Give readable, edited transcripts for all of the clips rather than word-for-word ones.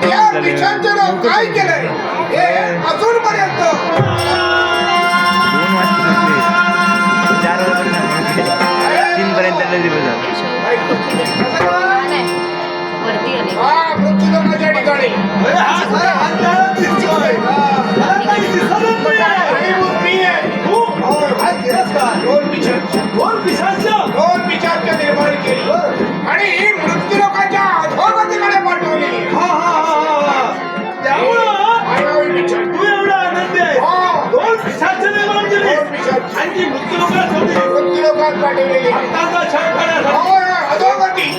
या पिशाचानं काय केलंय हे अजूनपर्यंत 2 वाजता सुटले 4 वाजता 3 पर्यंत मृत्यूदंडाच्या ठिकाणी दोन पिशाच निर्माण केली आणि मृत्यू लोकांच्या अधोगतीकडे पाठवली. तू एवढा आनंदी आहे. 2 पिशाच निर्माण केली आणि मृत्यू लोकांत पाठवलेली अधोगती.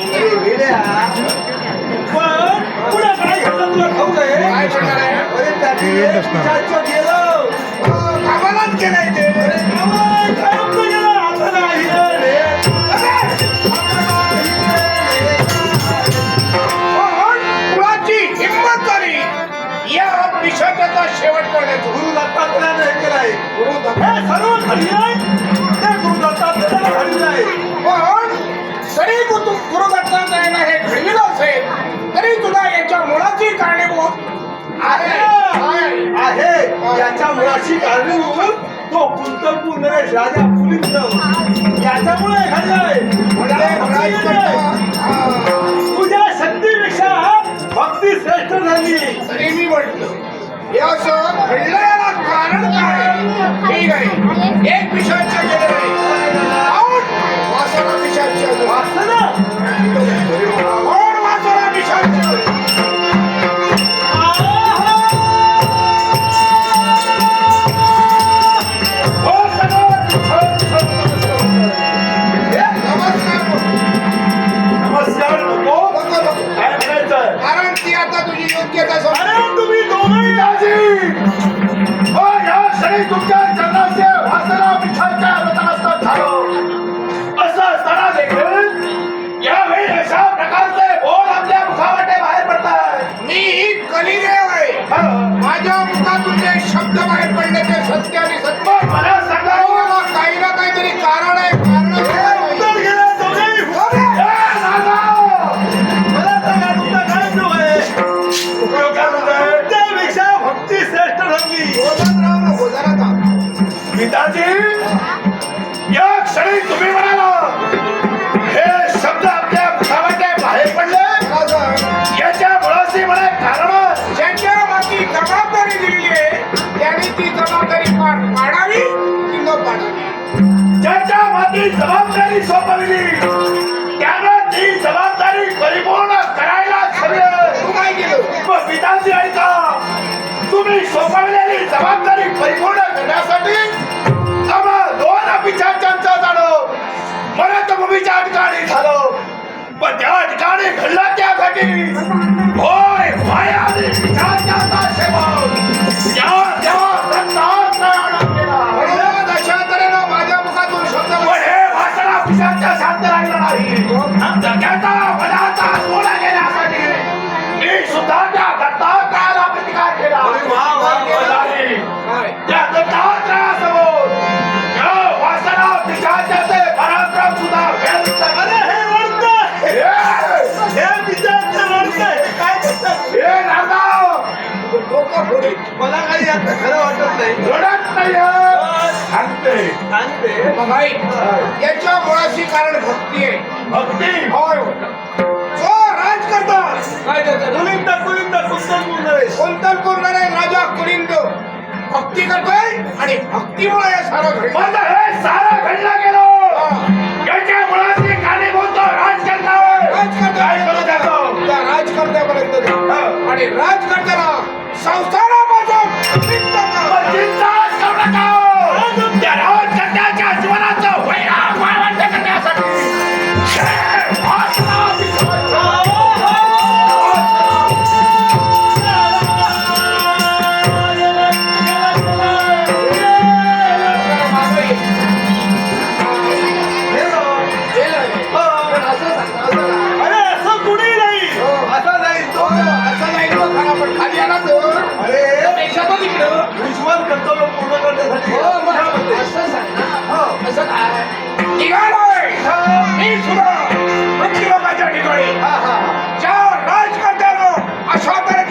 पण पुढे काय घडलं तुला ठाऊक आहे? काय करणार आहे? कामालाच केलंय ते. कुणाची हिंमत झाली या पिशाचाचा शेवट करण्याचं? गुरु दत्तात्रयाने हे केलंय. गुरु हे सर्व घडलंय ते गुरु दत्तात्रयाने घडलंय. पण जरी गुरु दत्तात्रयाने हे घडलेलं असेल तरी तुला याच्या मुळाची कारणीभूत आहे. याच्या मुळाशी कारणीभूत तो कुंतलपूर नरेश राजा पुलिंद याच्यामुळे घडलाय. तुझ्या शक्तीपेक्षा भक्ती श्रेष्ठ झाली. तरी मी म्हटलं हे असं घडलं याला कारण काय? ठीक आहे, एक पिशाच गेले वासना पिशाच वासना कोण वासना पिशाच? कारण ती आता तुझी योग्यता अरे तुम्ही दोघंही या क्षणी तुमच्या चरणाचे वासना पिशाच्या रथास्थ झालो. असं असताना देखील यावेळी अशा प्रकारचे बोल आपल्या मुखावाटे बाहेर पडतात. मी कलिदेव आहे. माझ्या मुखातून जे शब्द बाहेर पडले ते सत्य आणि सत्य. मला सांगा काही ना काहीतरी कारण आहे. पिताजी या क्षणी तुम्ही म्हणाला हे शब्द आपल्या मुखावाटे बाहेर पडले याच्या मुळाशी मला कारण ज्याच्या माती जबाबदारी दिलेली आहे त्याने ती जबाबदारी पार पाडावी की न पाडावी. ज्याच्या माती जबाबदारी सोपवली त्यानं ती जबाबदारी परिपूर्ण करायलाच हवी. तू काय केलं? पिताजी ऐका, तुम्ही सोपवलेली जबाबदारी परिपूर्ण करण्यासाठी आम्हा 2 पिशाचांचा जाणं मरतभूमीच्या ठिकाणी झालं. पण त्या ठिकाणी घडला त्या घटी होय माया आणि पिशाचाचा सेवक त्या दत्तात्रयानं केला. अशा तऱ्हेनं माझ्या मुखातून शब्द पण हे भाषणा पिशाच्या शांत राहिलं नाही. जगाचा मनाचा सोडा घेण्यासाठी मी सुद्धा त्या दत्तात्रयाला प्रतिकार केला. त्या दत्तात्रयासमोर या वासना पिशाचाचे पराक्रम सुद्धा व्यर्थ. अरे हे वर्त हे पिशाचं वर्त काय करतात? हे नागाव मला काही आता खरं वाटत नाही. घडत नाही सांगते भाई. याच्या मुळाशी कारण भक्ती आहे. भक्ती होय जो राज करतात काय करतात? कुंतलपूर नरेश राजा कुलिंद भक्ती करतोय आणि भक्तीमुळे हे सारं घडलं. हे सारं घडलं गेलं याच्या मुळाशी कारणीभूत राजकर्त्यापर्यंत आणि राजकर्त्याला संस्थानापासून त्या राजकर्त्याच्या जीवनाचं वैराग वाढवण्यासाठी अशा तऱ्हेने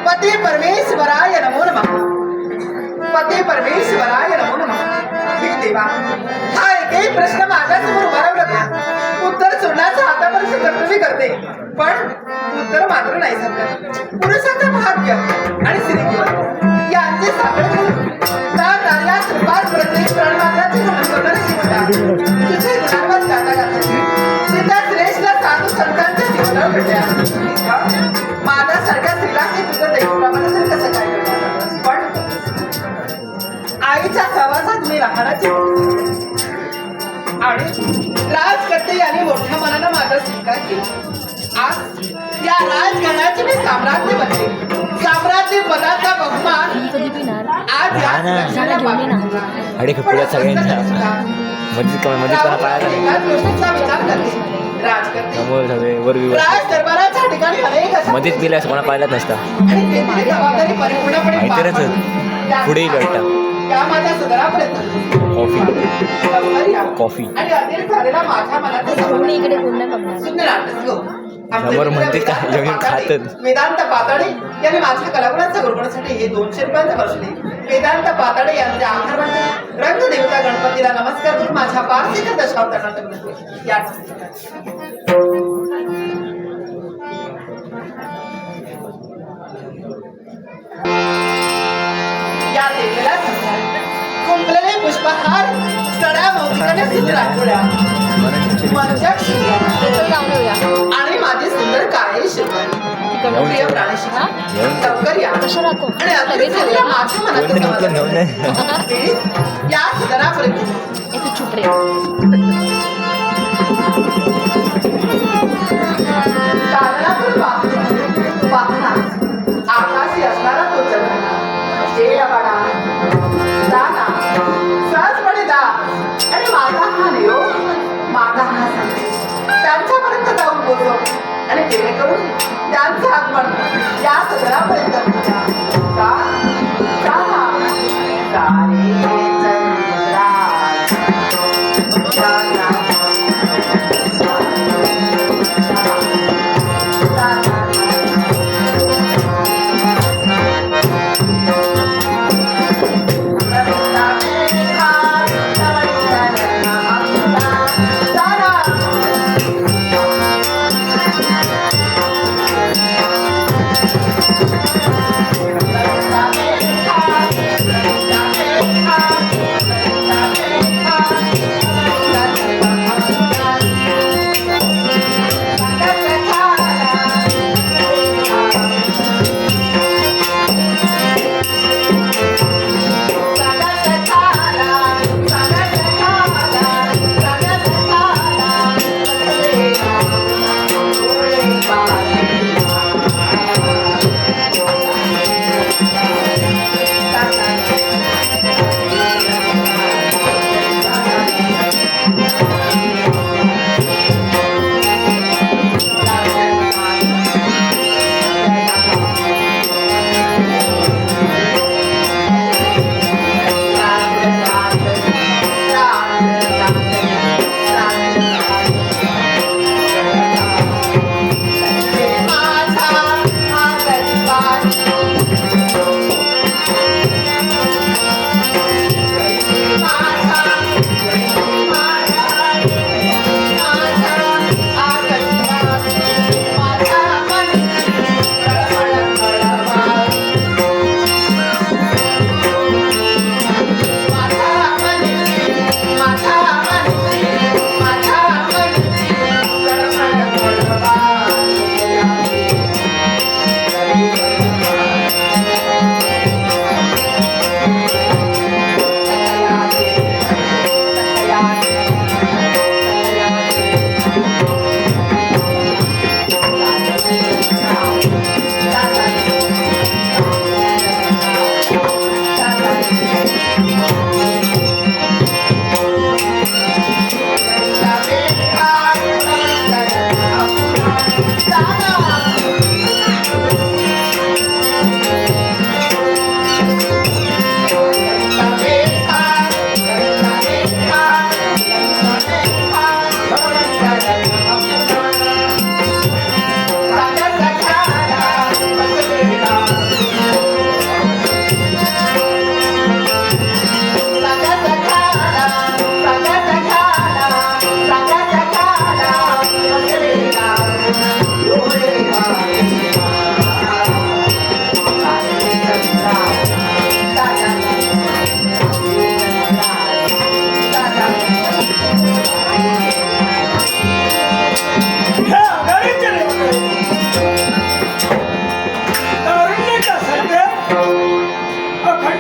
पती परमेश्वराय नमो नमः. पती परमेश्वराय नमो नमः. हे देवा, हा एकही प्रश्न माझ्यासमोर उभा राहिला का? उत्तर सोडण्याचं आतापर्यंत कर्तव्य करते, पण उत्तर मात्र नाही सापडत. पुरुषाचं भाग्य आणि स्त्रीजीवन यांचे सापडत नाही. त्या कार्यात कृपात प्रत्येक प्राणमात्राचे नमन करणारे जीवनदाता, तुझे गुणांवर गाता गाता सीता श्रेष्ठला साधू संतांच्या जीवनावर घडल्या. माझ्यासारख्या स्त्रीला हे तुझं दैवप्रमाणे तर कसं काय करणार? पण आईच्या सहवासात मी राहण्याची आणि राजकर्ते यांनी मोठ्या मनानं माझा स्वीकार केला. आज या राजघराण्याचे मी साम्राज्य बनले. साम्राज्य पदाचा बहुमान आज या स्त्रीला पाहिजे. अडे खपुड्या सगळ्यांच्या मध्ये पण पाळायला एकाच गोष्टीचा विचार करते. राजकर्ते समोर सगळे वर राज दरबाराच्या ठिकाणी अनेक अशा मध्येच गेले असं कोणा पाहिलाच नसता. आणि तेथील जबाबदारी परिपूर्णपणे पार माहितीच पाडली. पुढेही भेटतात. त्या माझ्या सदरापर्यंत कॉफी आणि अधीर झालेला माझ्या मनात इकडे पूर्ण बघणार समोर म्हणते का जेवण खातात. वेदांत पाताडे यांनी माझ्या कलागुणांच्या गुरुगुणासाठी हे 200 रुपयांचे बसले. वेदांत पाताडे यांचे आभार मानते. रंगदेवता गणपतीला नमस्कार करून माझ्या पार्थिव दशावतारात या या देवीला कुंपलेले पुष्पहार सड्या मोतीने सिद्ध राखोड्या मंचक आणि माझी सुंदर काळी शिवणी प्रिय प्राणशी लवकर या कशा राहतो आणि आता झालेल्या माझ्या मनात या सदनापर्यंत तू चुप रे कानातून पाहना आकाशी असणारा तो चंद्र जेडवाडा दाना सहजपणे दा आणि माझा हा निरोप माझा हा संदेश त्यांच्यापर्यंत जाऊन पोहोचव आणि जेणेकरून त्यांचं आगमन या सदनापर्यंत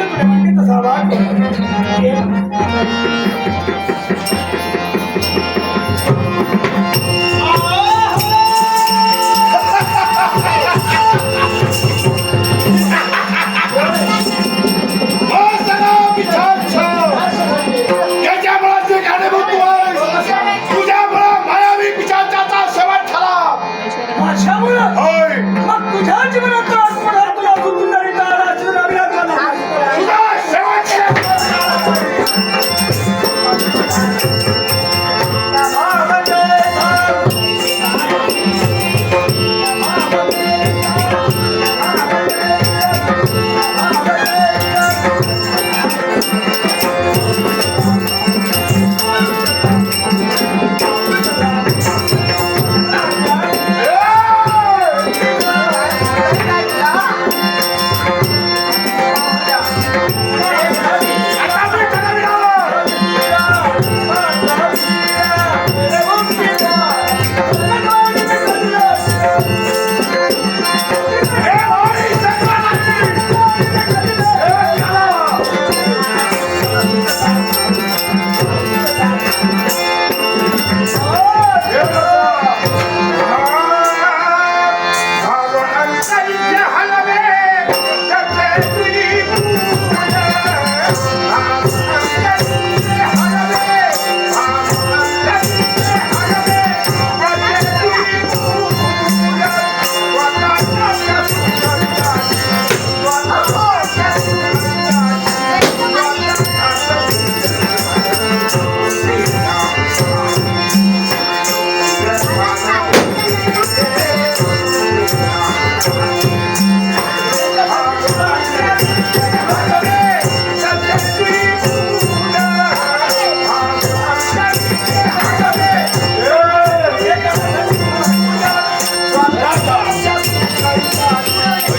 तुला म्हणते तसा वाग. याच्या मुळाचे कारणीभूत तू आहेस. तुझ्यामुळं मायावी पिशाचाचा शेवट झाला. माझ्यामुळं होय, मग तुझ्या जीवनात आजपर्यंत तुला सुंदरी तारा शिवराविला झाला. तुझा शेवट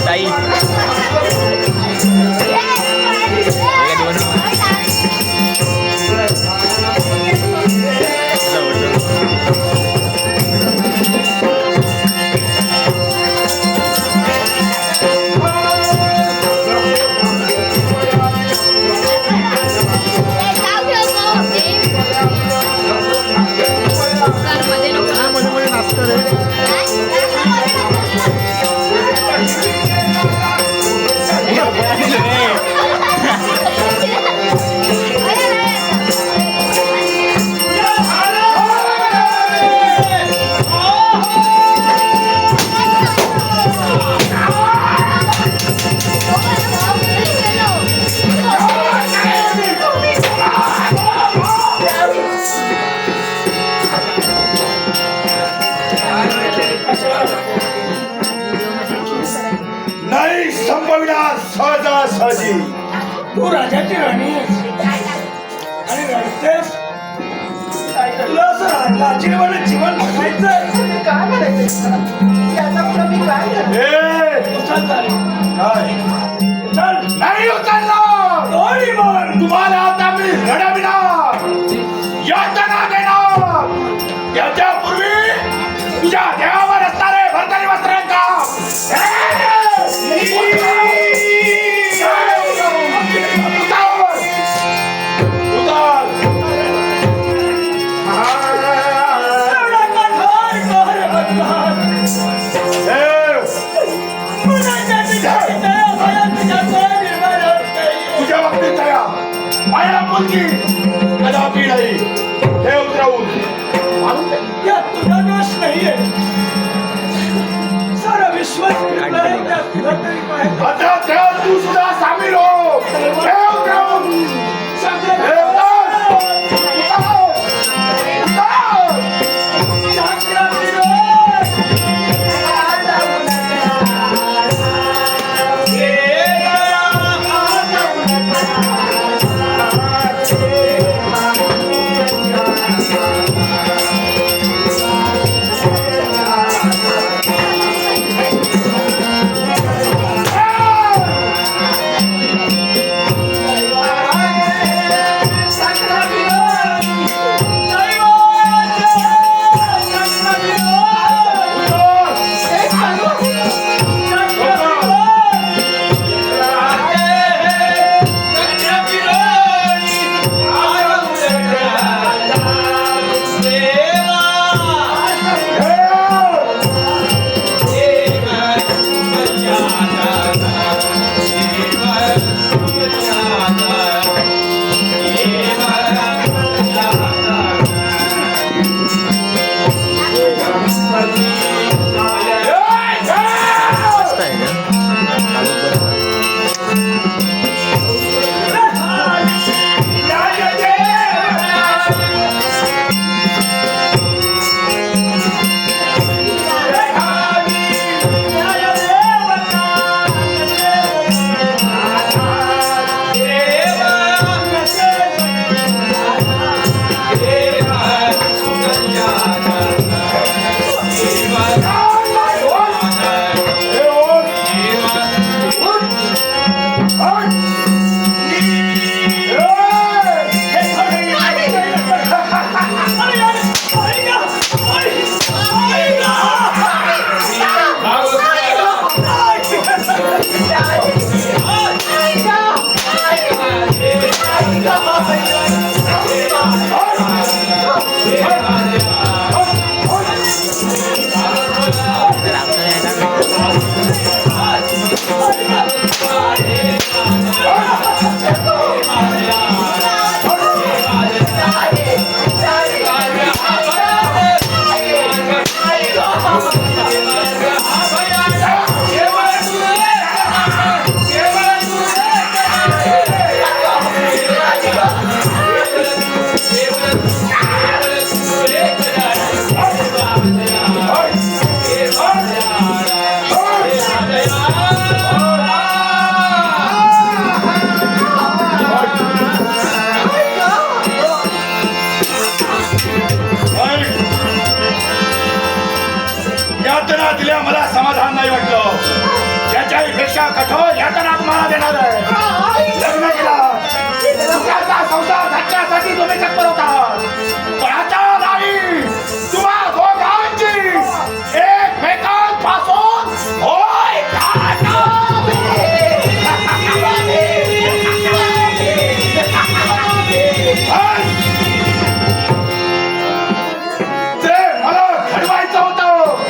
ताई नाही संपविला सहजासहजी. तू राजाची राणी आहेस आणि रडतेस. तुला असं लाजिरवाणं जीवन बघायचं. काय म्हणायचं याचा पुढं मी काय करते? चल चालेल. काय चल नाही उचललो. दोन्ही मन तुम्हाला आता मी रडविणार, यातना देणार. त्याच्यापूर्वी तुझ्या देहावर असणारे भरतारी वस्त्रांका तुझ्या बाबतीत दया, माया मुलगी कदापि नाही. हे उतरवून यात तुझा दोष नाहीये. सारा विश्वास फिरलाय त्यात तुझा तरी काय. आता त्यात तू सुद्धा सामील हो. हे उतरवून हे उतर. यातना दिल्या मला समाधान नाही वाटलं. याच्याही पेक्षा कठोर यातना तुम्हाला देणार आहे. लग्न केला सुखाचा संसार घातल्यासाठी तुम्ही तत्पर होता, पण आता नाही. तुम्हा दोघांची एकमेकांपासून होय ते मला घडवायचं होतं.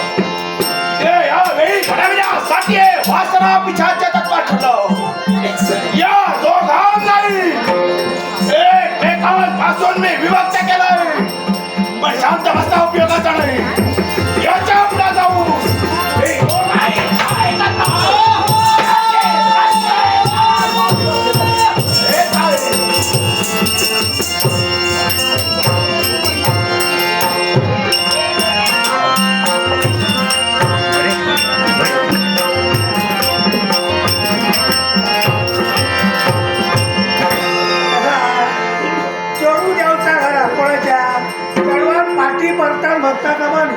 ते यावेळी घडविण्यासाठी वासना पिछाच्या तत्वात ठरलं. या दोघांनाही एकमेकांपासून मी विभक्त केलंय, पण शांत बसता उपयोगाचा नाही. याच्या पुढे जाऊ हे दोघांही काय करतात? हे काय? चढू द्यावचा घरा कोणाच्या चढवात पाठी पडतात भक्ता कमानी.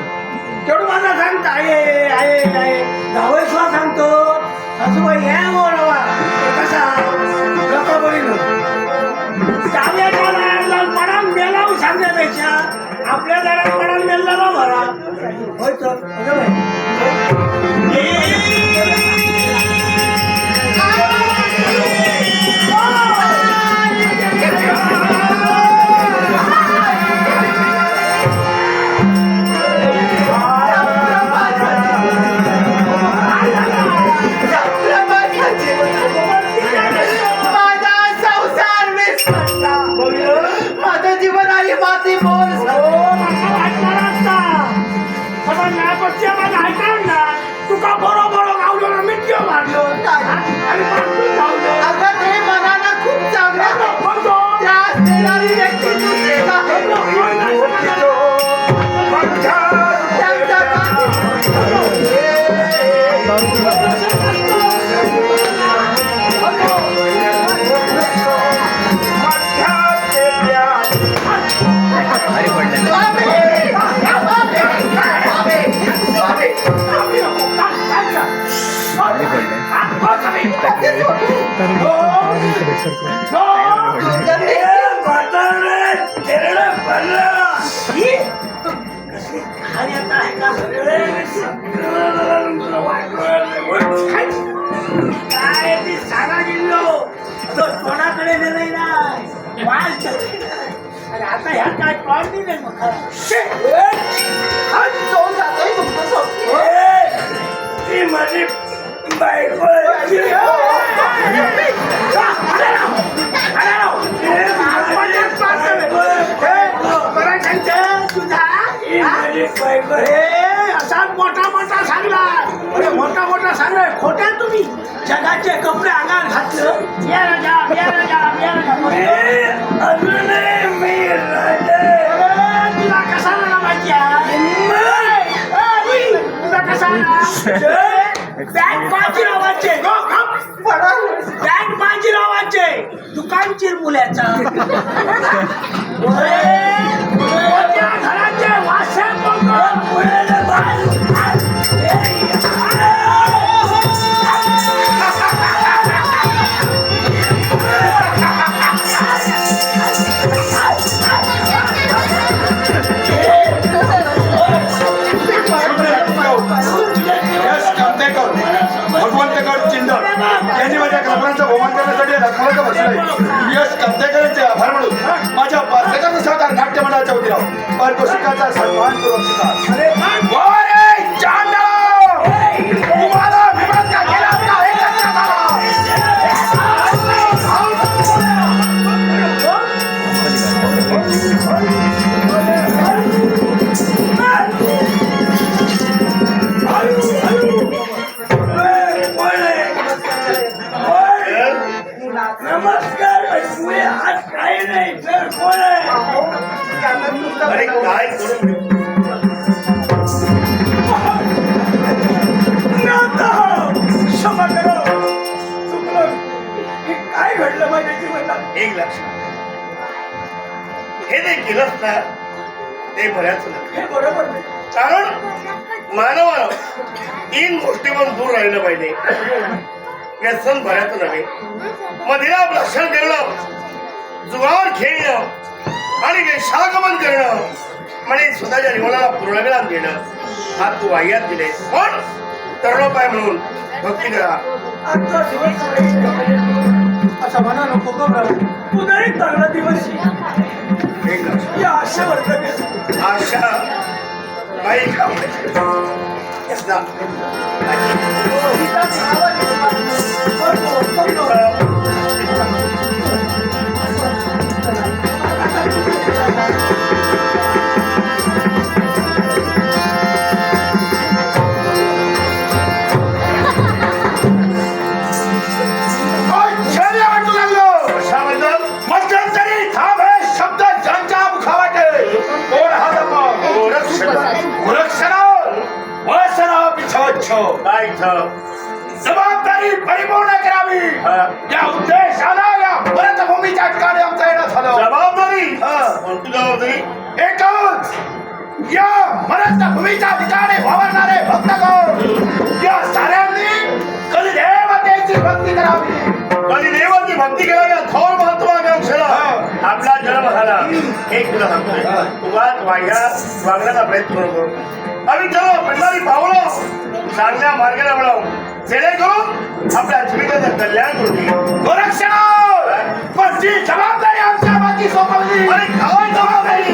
चढू माझा सांगता आहे धावेसला सांगतो सासूबाई या मोरवा कसा लोकांबरी चाव्याच्या दाराला पडाल मेलाव सांगण्यापेक्षा आपल्या दारात पडाल मेलला भरा होय तर माझं जीवन आहे माती मोल. तुका बरोबर गावलो ना मिठ्यो मारलो अगं ते मनाला खूप चांगलं त्रास देणारी व्यक्ती दुसरी अरे पडलं. काय ती सारा जिल्लो तो कोणाकडे नाही ना वाज अरे आता ह्या काय कॉल नाही मग जाऊन जातोय तुमचं सोबती. ती माझी बायको असा मोठा मोठा सांगला अरे मोठा मोठा सांगलाय खोट्या तुम्ही जगाचे कपडे अंगात घातलं अजूनही मी तुला कसा माहिती तुला कसा बँक बाजीरावाचे बँक बाजीरावाचे दुकान चिरमुल्याचा घराचे वासे भगवंतगड चिंदळ यांनी माझ्या कल्पनांचा बहुमान करण्यासाठी रखमाला बसलाय. यश कंदेकरांचे आभार म्हणून माझ्या पाचकाचा सहकार नाट्य मंडळाच्या वतीनं पारितोषिकाचा सन्मान करून तुम्हाला विभाग केला नमस्कार पुढे आज काही नाही तर कोण आहे अहो, त्याला नुसतं अरे बोलावलं. काय करून घेऊ? नाथ, क्षमा करा चुकलं हे काय घडलं माझ्या जीवनात एक लक्षात हे जे केलंस ना ते बऱ्याच नाही. हे बरोबर नाही कारण मानवानं तीन गोष्टीपासून दूर राहिलं पाहिजे. व्यसन बऱ्याच नव्हे, मदिरा लक्षण करणं, जुगार खेळणं आणि वेशागमन करणं म्हणजे स्वतःच्या जीवनाला पूर्णविराम देणं हा तू वाह्यात दिले. पण तरुणोपाय म्हणून भक्ती करा. आजचा दिवस वाईट आहे. असं म्हणा नको गं. पुन्हा एक चांगला दिवस येईल. एक लक्षात या आशेवर जगेल. आशा काही काम गीता खावा जबाबदारी परिपूर्ण करावी या उद्देशाला या भरतभूमीच्या ठिकाणी आमचं येणं झालं. जबाबदारी कोणती जबाबदारी? एकच या भरतभूमीच्या ठिकाणी वावरणारे भक्तगण या साऱ्यांनी कलिदेवतेची भक्ती करावी. कलिदेवाची भक्ती करावी थोर महत्वाकांक्षेला आपला जन्म झाला. एक तुला सांगतोय, तुझ्यात वागण्याचा प्रयत्न करू आणि चलो पहिली पावलं चांगल्या मार्गाला वळव जेणेकरून आपल्या जीविताचं कल्याण करू. पण जी जबाबदारी आमच्या माती सोपवली आणि काय जबाबदारी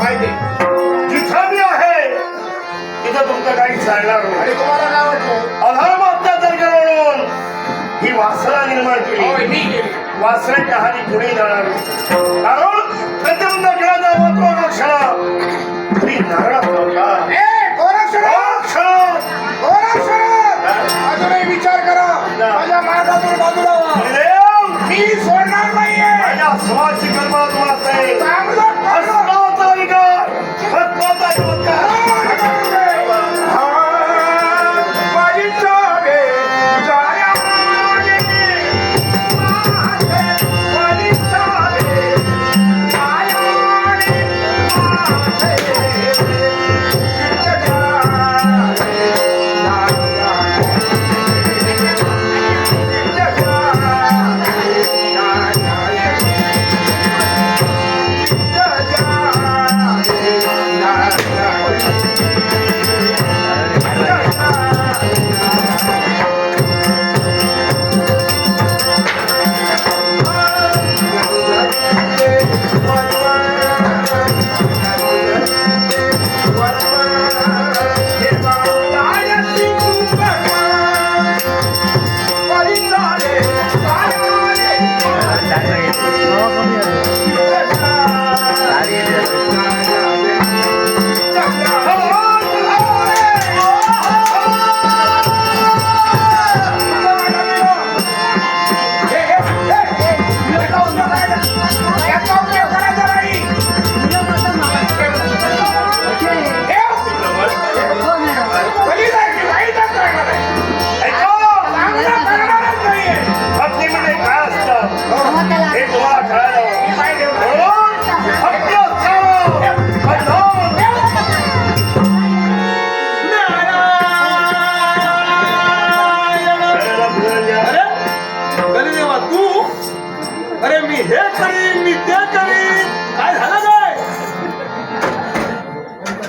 जिथं मी आहे तिथं तुमचं काही चालणार नाही. अधर्म अत्याचार म्हणून ही वासना निर्माण केली. वासनाच्या हानी पुढे जाणार कारण प्रत्येक खेळाचा महत्वाकांक्षा तरी नारळा अजूनही विचार करा माझ्या मार्गातून बाजूला व्हा. मी सोडणार नाहीये. माझ्या समाजची कल्पना तुम्हाला आहे. चांगलं हसनाचा विकार, हसनाचा चमत्कार. माझी चावे जायाने माझी चावे जायाने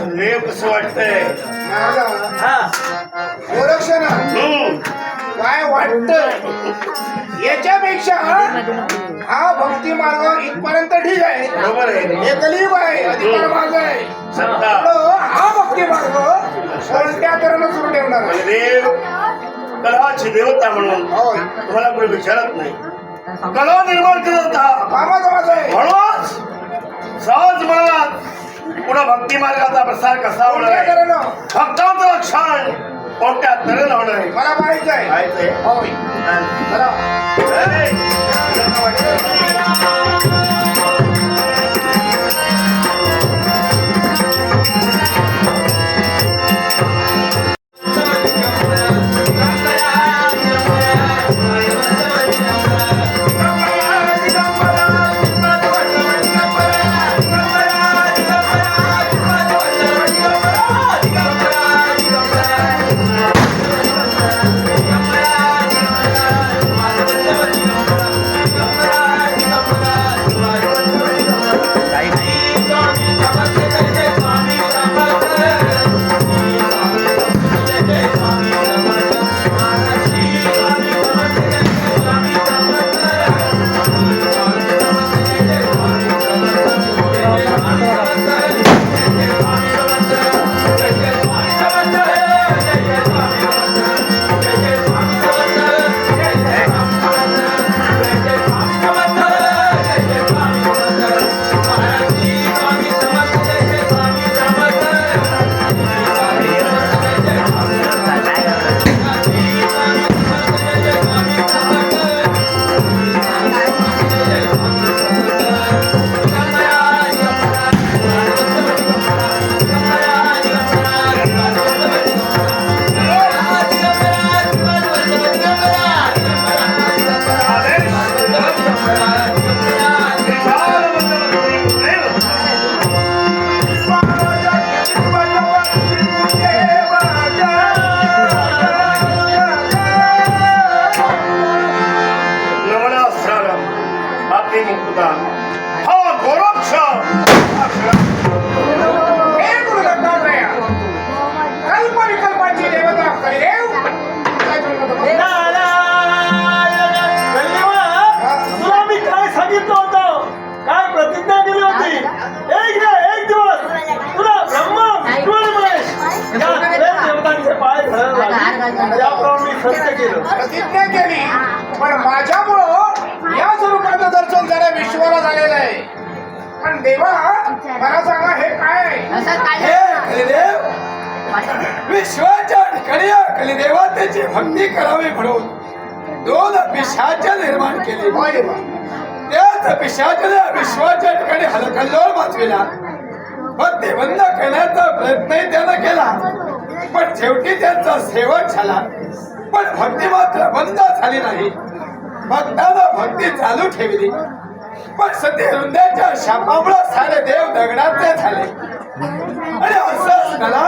देव कसं वाटतंय माझा हा गोरक्षण हम्म. काय वाटत याच्यापेक्षा हा भक्ती मार्ग इथपर्यंत ठीक आहे बरोबर आहे हे कलियुग आहे अधिकार मार्ग आहे सत्ता पण हा भक्ती मार्ग कोणत्या तऱ्हेनं सुरू ठेवणार आहे? देव कलाची देवता म्हणून होय तुम्हाला कोणी विचारत नाही कला निर्माण करत होता कामाचा माझा आहे म्हणून सहज मनात पुन्हा भक्ती मार्गाचा प्रसार कसा होणार कोणत्या आहे तऱ्हेनं भक्तांचं लक्षण कोणत्या तऱ्हेनं होणार आहे मला माहित आहे माहितीये? होय चला ए, आपली मुक्तता हा गोरक्ष हे गुरु दत्तात्रय कल्पविकल्पाची देवता कलिदेव काय म्हणतो तो? तुला मी काय सांगितलं होतं काय प्रतिज्ञा केली होती एक दिवस तुला ब्रह्मा विष्णू आणि महेश या त्रिदेव देवतांचे पाय धरायला लागले. याप्रमाणे मी सत्य केलं प्रतिज्ञा केली पण माझ्यामुळं या स्वरूपाचं दर्शन जरा विश्वाला झालेलं आहे पण देवा मला सांगा हे काय आहे? हे कलिदेव विश्वाच्या ठिकाणी या कलिदेवतेची भक्ती करावी म्हणून दोन पिशाच निर्माण केली होय देवा. त्याच पिशाचाने विश्वाच्या ठिकाणी हलकल्लोळ माचविला भक्ती बंद करण्याचा प्रयत्नही त्यानं केला पण शेवटी त्यांचा सेवक झाला पण भक्ती मात्र बंद झाली नाही भक्तानं भक्ती चालू ठेवली पण सती हृदयाच्या शापामुळे सारे देव दगडाचे झाले आणि असंच झाला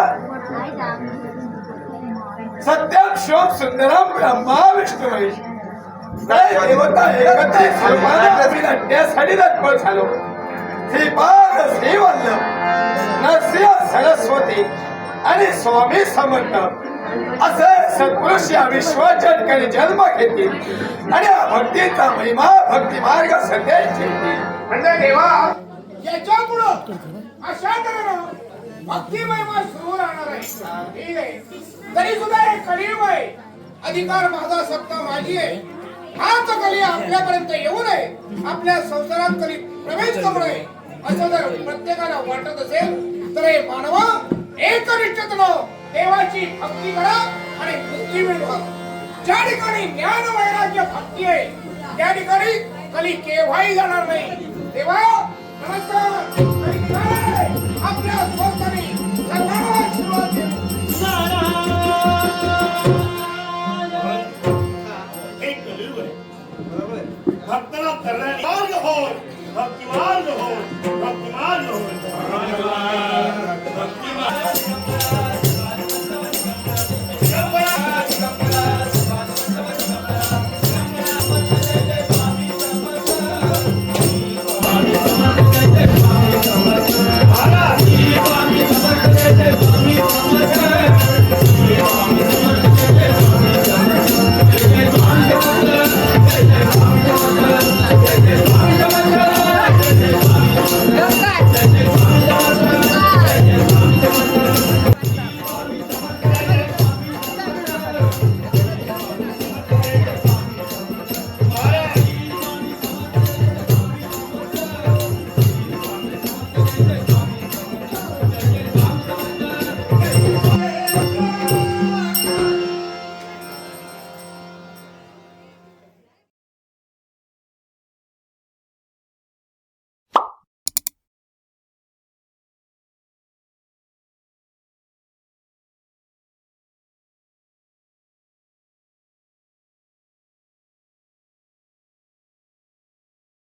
सत्यम शोभ सुंदरम ब्रह्मा विष्णू महेश त्रय देवता एकत्रित स्वरूपानं अभिनटण्यासाठी तत्पर झालो श्रीपाद श्रीवल्लभ नरसिंह सरस्वती आणि स्वामी समर्थ असे सत्पुरुष या विश्वाच्या ठिकाणी जन्म घेतील आणि या भक्तीचा महिमा भक्ती मार्ग संदेश ठेवतील म्हणजे देवा याच्या पुढं अशा तऱ्हेनं भक्ती महिमा सुरू राहणार आहे ठीक आहे तरी सुद्धा हे कलियुग आहे अधिकार माझा सत्ता माझी आहे हाच कली आपल्यापर्यंत येऊ नये आपल्या संसारात कली प्रवेश करू नये असं जर प्रत्येकाला वाटत असेल तर हे मानवा एकनिष्ठतेनं देवाची भक्ती करा आणि मुक्ती मिळवा ज्या ठिकाणी ज्ञान वैराग्य भक्ती आहे त्या ठिकाणी कली केव्हाही जाणार नाही देवा नमस्कार